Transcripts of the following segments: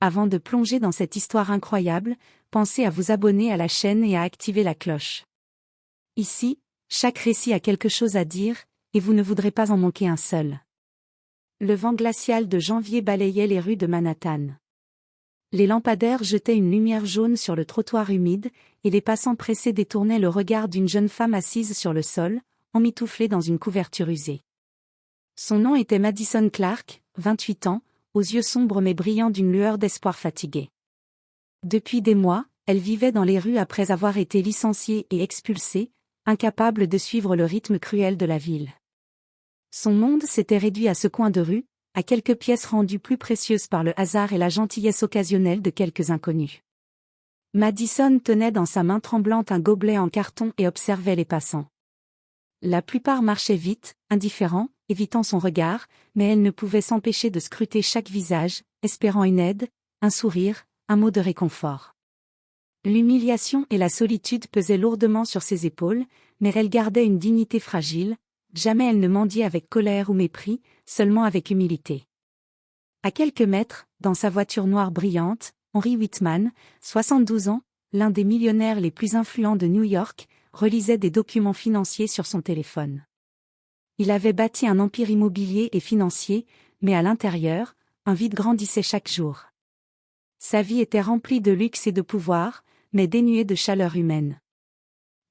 Avant de plonger dans cette histoire incroyable, pensez à vous abonner à la chaîne et à activer la cloche. Ici, chaque récit a quelque chose à dire, et vous ne voudrez pas en manquer un seul. Le vent glacial de janvier balayait les rues de Manhattan. Les lampadaires jetaient une lumière jaune sur le trottoir humide, et les passants pressés détournaient le regard d'une jeune femme assise sur le sol, emmitouflée dans une couverture usée. Son nom était Madison Clark, 28 ans, aux yeux sombres mais brillants d'une lueur d'espoir fatigué. Depuis des mois, elle vivait dans les rues après avoir été licenciée et expulsée, incapable de suivre le rythme cruel de la ville. Son monde s'était réduit à ce coin de rue, à quelques pièces rendues plus précieuses par le hasard et la gentillesse occasionnelle de quelques inconnus. Madison tenait dans sa main tremblante un gobelet en carton et observait les passants. La plupart marchaient vite, indifférents, évitant son regard, mais elle ne pouvait s'empêcher de scruter chaque visage, espérant une aide, un sourire, un mot de réconfort. L'humiliation et la solitude pesaient lourdement sur ses épaules, mais elle gardait une dignité fragile. Jamais elle ne mendiait avec colère ou mépris, seulement avec humilité. À quelques mètres, dans sa voiture noire brillante, Henry Whitman, 72 ans, l'un des millionnaires les plus influents de New York, relisait des documents financiers sur son téléphone. Il avait bâti un empire immobilier et financier, mais à l'intérieur, un vide grandissait chaque jour. Sa vie était remplie de luxe et de pouvoir, mais dénuée de chaleur humaine.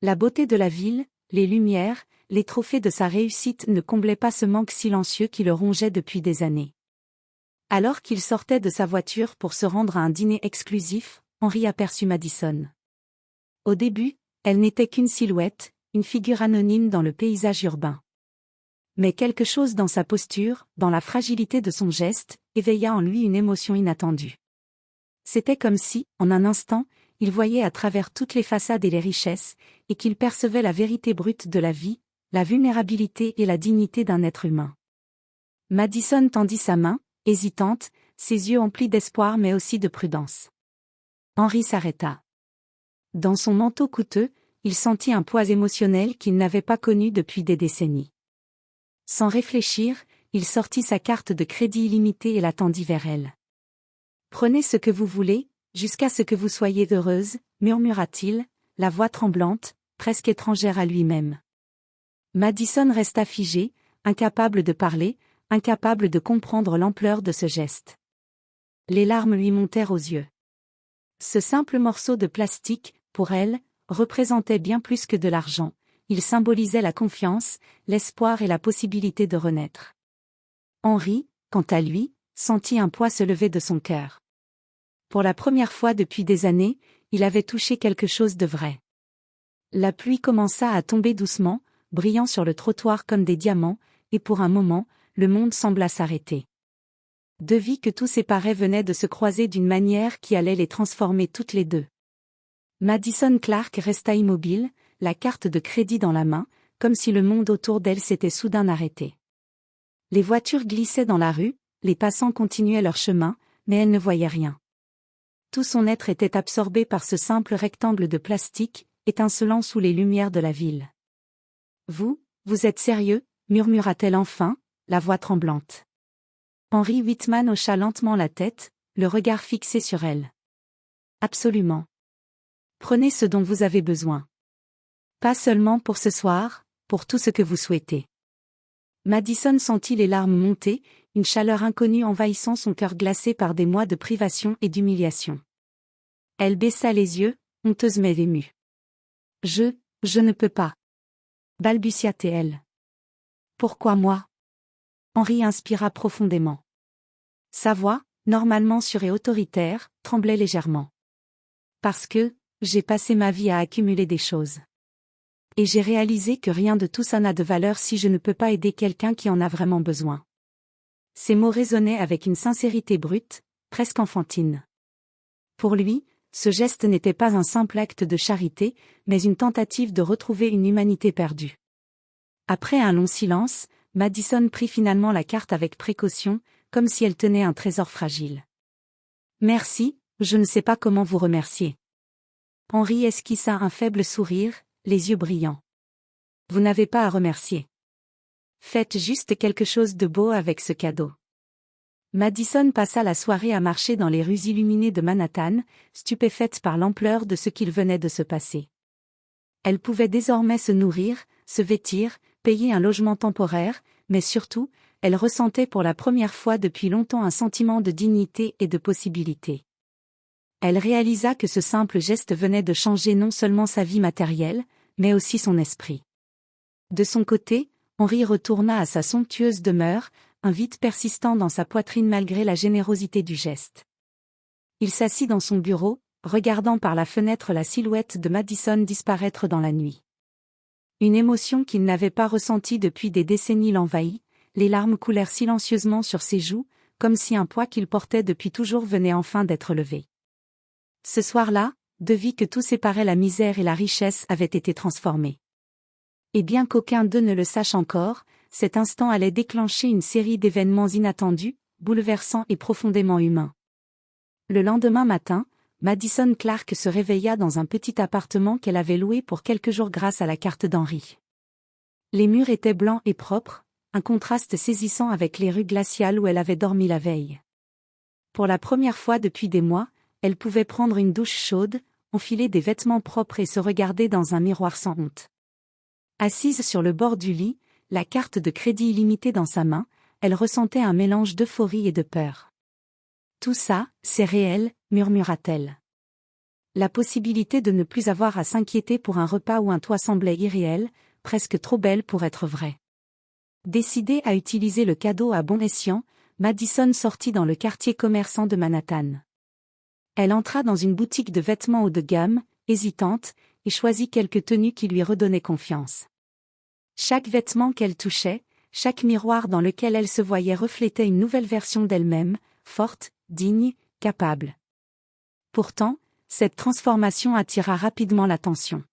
La beauté de la ville, les lumières, les trophées de sa réussite ne comblaient pas ce manque silencieux qui le rongeait depuis des années. Alors qu'il sortait de sa voiture pour se rendre à un dîner exclusif, Henry aperçut Madison. Au début, elle n'était qu'une silhouette, une figure anonyme dans le paysage urbain. Mais quelque chose dans sa posture, dans la fragilité de son geste, éveilla en lui une émotion inattendue. C'était comme si, en un instant, il voyait à travers toutes les façades et les richesses, et qu'il percevait la vérité brute de la vie, la vulnérabilité et la dignité d'un être humain. Madison tendit sa main, hésitante, ses yeux emplis d'espoir mais aussi de prudence. Henry s'arrêta. Dans son manteau coûteux, il sentit un poids émotionnel qu'il n'avait pas connu depuis des décennies. Sans réfléchir, il sortit sa carte de crédit illimité et la tendit vers elle. « Prenez ce que vous voulez, jusqu'à ce que vous soyez heureuse, » murmura-t-il, la voix tremblante, presque étrangère à lui-même. Madison resta figée, incapable de parler, incapable de comprendre l'ampleur de ce geste. Les larmes lui montèrent aux yeux. Ce simple morceau de plastique, pour elle, représentait bien plus que de l'argent, il symbolisait la confiance, l'espoir et la possibilité de renaître. Henry, quant à lui, sentit un poids se lever de son cœur. Pour la première fois depuis des années, il avait touché quelque chose de vrai. La pluie commença à tomber doucement, brillant sur le trottoir comme des diamants, et pour un moment, le monde sembla s'arrêter. Deux vies que tout séparait venaient de se croiser d'une manière qui allait les transformer toutes les deux. Madison Clark resta immobile, la carte de crédit dans la main, comme si le monde autour d'elle s'était soudain arrêté. Les voitures glissaient dans la rue, les passants continuaient leur chemin, mais elle ne voyait rien. Tout son être était absorbé par ce simple rectangle de plastique, étincelant sous les lumières de la ville. « Vous êtes sérieux ?» murmura-t-elle enfin, la voix tremblante. Henry Whitman hocha lentement la tête, le regard fixé sur elle. « Absolument. Prenez ce dont vous avez besoin. Pas seulement pour ce soir, pour tout ce que vous souhaitez. » Madison sentit les larmes monter, une chaleur inconnue envahissant son cœur glacé par des mois de privation et d'humiliation. Elle baissa les yeux, honteuse mais émue. « Je ne peux pas. » balbutia-t-elle. « Pourquoi moi ?» Henry inspira profondément. Sa voix, normalement sûre et autoritaire, tremblait légèrement. « Parce que, j'ai passé ma vie à accumuler des choses. Et j'ai réalisé que rien de tout ça n'a de valeur si je ne peux pas aider quelqu'un qui en a vraiment besoin. » Ces mots résonnaient avec une sincérité brute, presque enfantine. Pour lui, ce geste n'était pas un simple acte de charité, mais une tentative de retrouver une humanité perdue. Après un long silence, Madison prit finalement la carte avec précaution, comme si elle tenait un trésor fragile. « Merci, je ne sais pas comment vous remercier. » Henry esquissa un faible sourire, les yeux brillants. « Vous n'avez pas à remercier. Faites juste quelque chose de beau avec ce cadeau. » Madison passa la soirée à marcher dans les rues illuminées de Manhattan, stupéfaite par l'ampleur de ce qu'il venait de se passer. Elle pouvait désormais se nourrir, se vêtir, payer un logement temporaire, mais surtout, elle ressentait pour la première fois depuis longtemps un sentiment de dignité et de possibilité. Elle réalisa que ce simple geste venait de changer non seulement sa vie matérielle, mais aussi son esprit. De son côté, Henri retourna à sa somptueuse demeure, un vide persistant dans sa poitrine malgré la générosité du geste. Il s'assit dans son bureau, regardant par la fenêtre la silhouette de Madison disparaître dans la nuit. Une émotion qu'il n'avait pas ressentie depuis des décennies l'envahit, les larmes coulèrent silencieusement sur ses joues, comme si un poids qu'il portait depuis toujours venait enfin d'être levé. Ce soir-là, deux vies que tout séparait la misère et la richesse avaient été transformées. Et bien qu'aucun d'eux ne le sache encore, cet instant allait déclencher une série d'événements inattendus, bouleversants et profondément humains. Le lendemain matin, Madison Clark se réveilla dans un petit appartement qu'elle avait loué pour quelques jours grâce à la carte d'Henri. Les murs étaient blancs et propres, un contraste saisissant avec les rues glaciales où elle avait dormi la veille. Pour la première fois depuis des mois, elle pouvait prendre une douche chaude, enfiler des vêtements propres et se regarder dans un miroir sans honte. Assise sur le bord du lit, la carte de crédit illimitée dans sa main, elle ressentait un mélange d'euphorie et de peur. « Tout ça, c'est réel », murmura-t-elle. La possibilité de ne plus avoir à s'inquiéter pour un repas ou un toit semblait irréelle, presque trop belle pour être vraie. Décidée à utiliser le cadeau à bon escient, Madison sortit dans le quartier commerçant de Manhattan. Elle entra dans une boutique de vêtements haut de gamme, hésitante, et choisit quelques tenues qui lui redonnaient confiance. Chaque vêtement qu'elle touchait, chaque miroir dans lequel elle se voyait reflétait une nouvelle version d'elle-même, forte, digne, capable. Pourtant, cette transformation attira rapidement l'attention.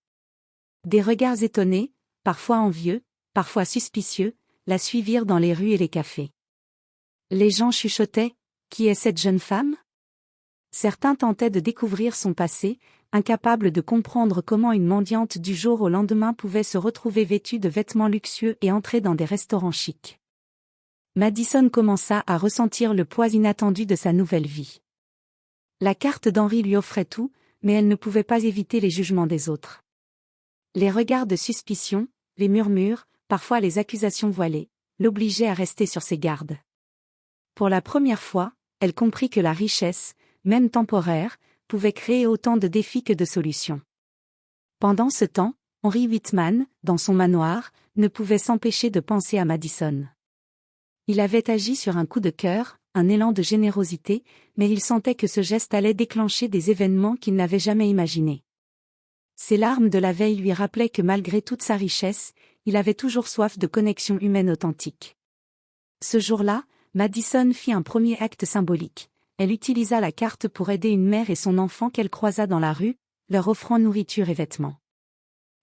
Des regards étonnés, parfois envieux, parfois suspicieux, la suivirent dans les rues et les cafés. Les gens chuchotaient « Qui est cette jeune femme ?» Certains tentaient de découvrir son passé, incapables de comprendre comment une mendiante du jour au lendemain pouvait se retrouver vêtue de vêtements luxueux et entrer dans des restaurants chics. Madison commença à ressentir le poids inattendu de sa nouvelle vie. La carte d'Henri lui offrait tout, mais elle ne pouvait pas éviter les jugements des autres. Les regards de suspicion, les murmures, parfois les accusations voilées, l'obligeaient à rester sur ses gardes. Pour la première fois, elle comprit que la richesse, même temporaire, pouvait créer autant de défis que de solutions. Pendant ce temps, Henri Whitman, dans son manoir, ne pouvait s'empêcher de penser à Madison. Il avait agi sur un coup de cœur, un élan de générosité, mais il sentait que ce geste allait déclencher des événements qu'il n'avait jamais imaginés. Ses larmes de la veille lui rappelaient que malgré toute sa richesse, il avait toujours soif de connexion humaine authentique. Ce jour-là, Madison fit un premier acte symbolique. Elle utilisa la carte pour aider une mère et son enfant qu'elle croisa dans la rue, leur offrant nourriture et vêtements.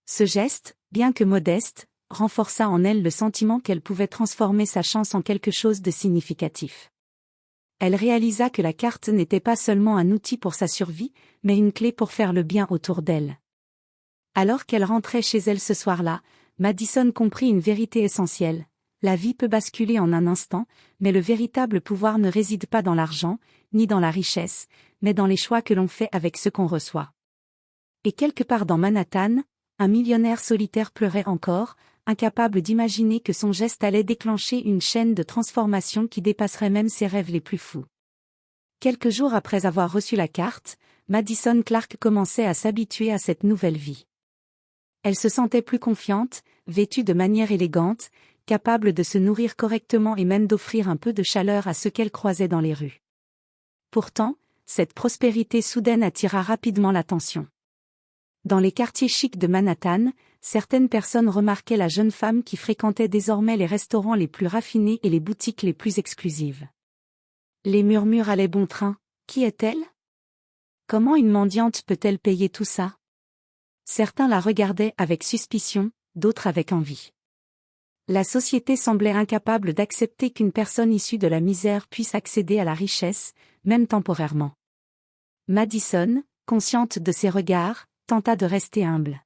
Ce geste, bien que modeste, renforça en elle le sentiment qu'elle pouvait transformer sa chance en quelque chose de significatif. Elle réalisa que la carte n'était pas seulement un outil pour sa survie, mais une clé pour faire le bien autour d'elle. Alors qu'elle rentrait chez elle ce soir-là, Madison comprit une vérité essentielle. La vie peut basculer en un instant, mais le véritable pouvoir ne réside pas dans l'argent, ni dans la richesse, mais dans les choix que l'on fait avec ce qu'on reçoit. Et quelque part dans Manhattan, un millionnaire solitaire pleurait encore, incapable d'imaginer que son geste allait déclencher une chaîne de transformation qui dépasserait même ses rêves les plus fous. Quelques jours après avoir reçu la carte, Madison Clark commençait à s'habituer à cette nouvelle vie. Elle se sentait plus confiante, vêtue de manière élégante, capable de se nourrir correctement et même d'offrir un peu de chaleur à ceux qu'elle croisait dans les rues. Pourtant, cette prospérité soudaine attira rapidement l'attention. Dans les quartiers chics de Manhattan, certaines personnes remarquaient la jeune femme qui fréquentait désormais les restaurants les plus raffinés et les boutiques les plus exclusives. Les murmures allaient bon train. Qui est-elle? Comment une mendiante peut-elle payer tout ça? Certains la regardaient avec suspicion, d'autres avec envie. La société semblait incapable d'accepter qu'une personne issue de la misère puisse accéder à la richesse, même temporairement. Madison, consciente de ces regards, tenta de rester humble.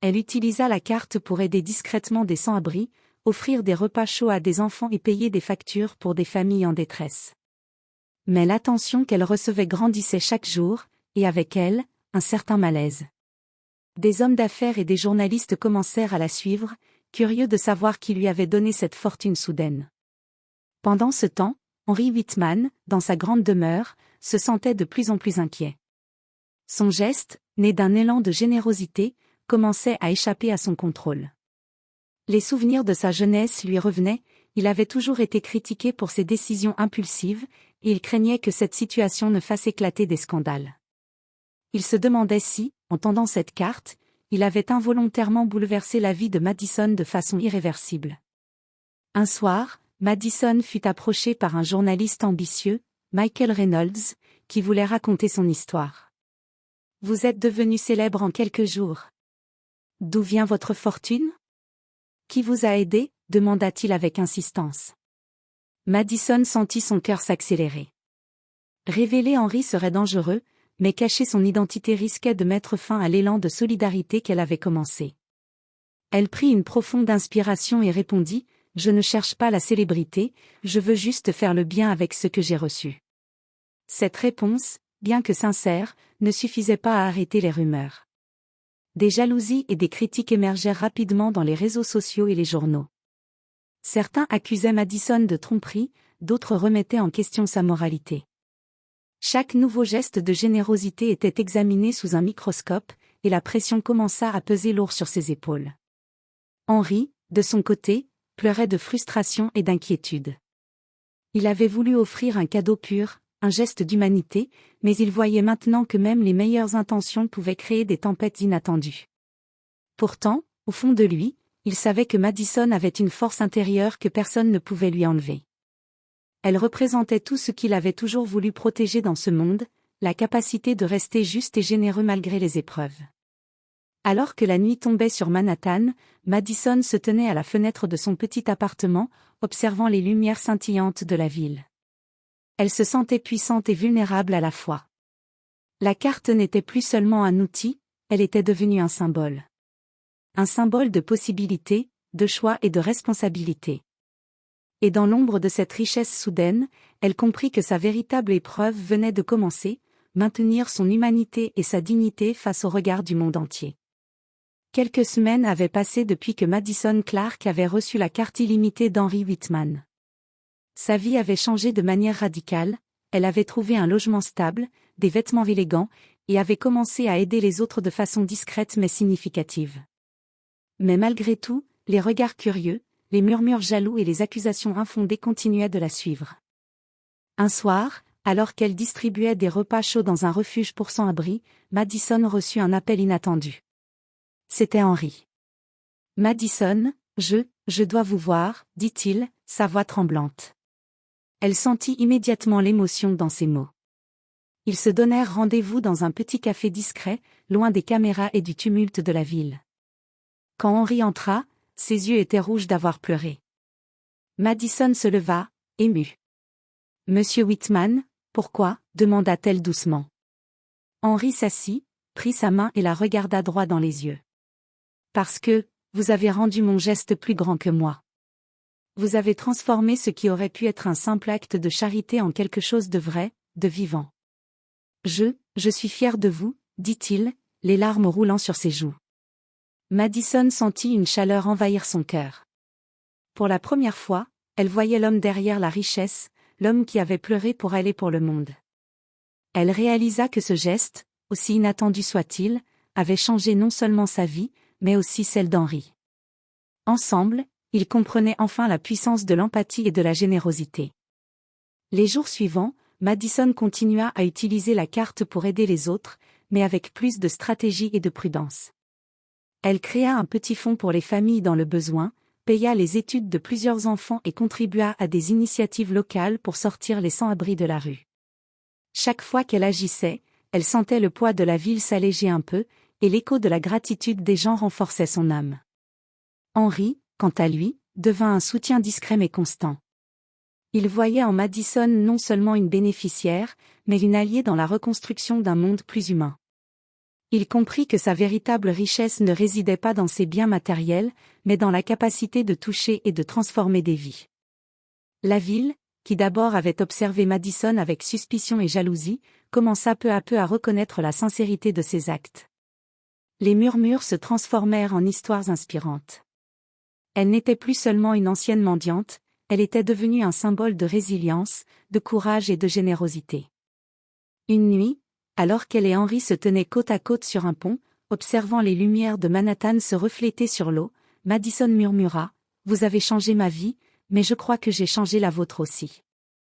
Elle utilisa la carte pour aider discrètement des sans-abri, offrir des repas chauds à des enfants et payer des factures pour des familles en détresse. Mais l'attention qu'elle recevait grandissait chaque jour, et avec elle, un certain malaise. Des hommes d'affaires et des journalistes commencèrent à la suivre, curieux de savoir qui lui avait donné cette fortune soudaine. Pendant ce temps, Henry Whitman, dans sa grande demeure, se sentait de plus en plus inquiet. Son geste, né d'un élan de générosité, commençait à échapper à son contrôle. Les souvenirs de sa jeunesse lui revenaient, il avait toujours été critiqué pour ses décisions impulsives, et il craignait que cette situation ne fasse éclater des scandales. Il se demandait si, en tendant cette carte, il avait involontairement bouleversé la vie de Madison de façon irréversible. Un soir, Madison fut approché par un journaliste ambitieux, Michael Reynolds, qui voulait raconter son histoire. « Vous êtes devenu célèbre en quelques jours. D'où vient votre fortune ? Qui vous a aidé ? Demanda-t-il avec insistance. Madison sentit son cœur s'accélérer. Révéler Henry serait dangereux, mais cacher son identité risquait de mettre fin à l'élan de solidarité qu'elle avait commencé. Elle prit une profonde inspiration et répondit « Je ne cherche pas la célébrité, je veux juste faire le bien avec ce que j'ai reçu. » Cette réponse, bien que sincère, ne suffisait pas à arrêter les rumeurs. Des jalousies et des critiques émergèrent rapidement dans les réseaux sociaux et les journaux. Certains accusaient Madison de tromperie, d'autres remettaient en question sa moralité. Chaque nouveau geste de générosité était examiné sous un microscope, et la pression commença à peser lourd sur ses épaules. Henry, de son côté, pleurait de frustration et d'inquiétude. Il avait voulu offrir un cadeau pur, un geste d'humanité, mais il voyait maintenant que même les meilleures intentions pouvaient créer des tempêtes inattendues. Pourtant, au fond de lui, il savait que Madison avait une force intérieure que personne ne pouvait lui enlever. Elle représentait tout ce qu'il avait toujours voulu protéger dans ce monde, la capacité de rester juste et généreux malgré les épreuves. Alors que la nuit tombait sur Manhattan, Madison se tenait à la fenêtre de son petit appartement, observant les lumières scintillantes de la ville. Elle se sentait puissante et vulnérable à la fois. La carte n'était plus seulement un outil, elle était devenue un symbole. Un symbole de possibilité, de choix et de responsabilité. Et dans l'ombre de cette richesse soudaine, elle comprit que sa véritable épreuve venait de commencer, maintenir son humanité et sa dignité face au regard du monde entier. Quelques semaines avaient passé depuis que Madison Clark avait reçu la carte illimitée d'Henry Whitman. Sa vie avait changé de manière radicale, elle avait trouvé un logement stable, des vêtements élégants, et avait commencé à aider les autres de façon discrète mais significative. Mais malgré tout, les regards curieux, les murmures jaloux et les accusations infondées continuaient de la suivre. Un soir, alors qu'elle distribuait des repas chauds dans un refuge pour sans-abri, Madison reçut un appel inattendu. C'était Henry. « Madison, je dois vous voir, dit-il, sa voix tremblante. Elle sentit immédiatement l'émotion dans ses mots. Ils se donnèrent rendez-vous dans un petit café discret, loin des caméras et du tumulte de la ville. Quand Henry entra, ses yeux étaient rouges d'avoir pleuré. Madison se leva, émue. « Monsieur Whitman, pourquoi ? Demanda-t-elle doucement. Henry s'assit, prit sa main et la regarda droit dans les yeux. « Parce que, vous avez rendu mon geste plus grand que moi. Vous avez transformé ce qui aurait pu être un simple acte de charité en quelque chose de vrai, de vivant. Je suis fier de vous, dit-il, les larmes roulant sur ses joues. » Madison sentit une chaleur envahir son cœur. Pour la première fois, elle voyait l'homme derrière la richesse, l'homme qui avait pleuré pour aller pour le monde. Elle réalisa que ce geste, aussi inattendu soit-il, avait changé non seulement sa vie, mais aussi celle d'Henry. Ensemble, ils comprenaient enfin la puissance de l'empathie et de la générosité. Les jours suivants, Madison continua à utiliser la carte pour aider les autres, mais avec plus de stratégie et de prudence. Elle créa un petit fonds pour les familles dans le besoin, paya les études de plusieurs enfants et contribua à des initiatives locales pour sortir les sans-abri de la rue. Chaque fois qu'elle agissait, elle sentait le poids de la ville s'alléger un peu, et l'écho de la gratitude des gens renforçait son âme. Henry, quant à lui, devint un soutien discret mais constant. Il voyait en Madison non seulement une bénéficiaire, mais une alliée dans la reconstruction d'un monde plus humain. Il comprit que sa véritable richesse ne résidait pas dans ses biens matériels, mais dans la capacité de toucher et de transformer des vies. La ville, qui d'abord avait observé Madison avec suspicion et jalousie, commença peu à peu à reconnaître la sincérité de ses actes. Les murmures se transformèrent en histoires inspirantes. Elle n'était plus seulement une ancienne mendiante, elle était devenue un symbole de résilience, de courage et de générosité. Une nuit, alors qu'elle et Henry se tenaient côte à côte sur un pont, observant les lumières de Manhattan se refléter sur l'eau, Madison murmura : « Vous avez changé ma vie, mais je crois que j'ai changé la vôtre aussi. »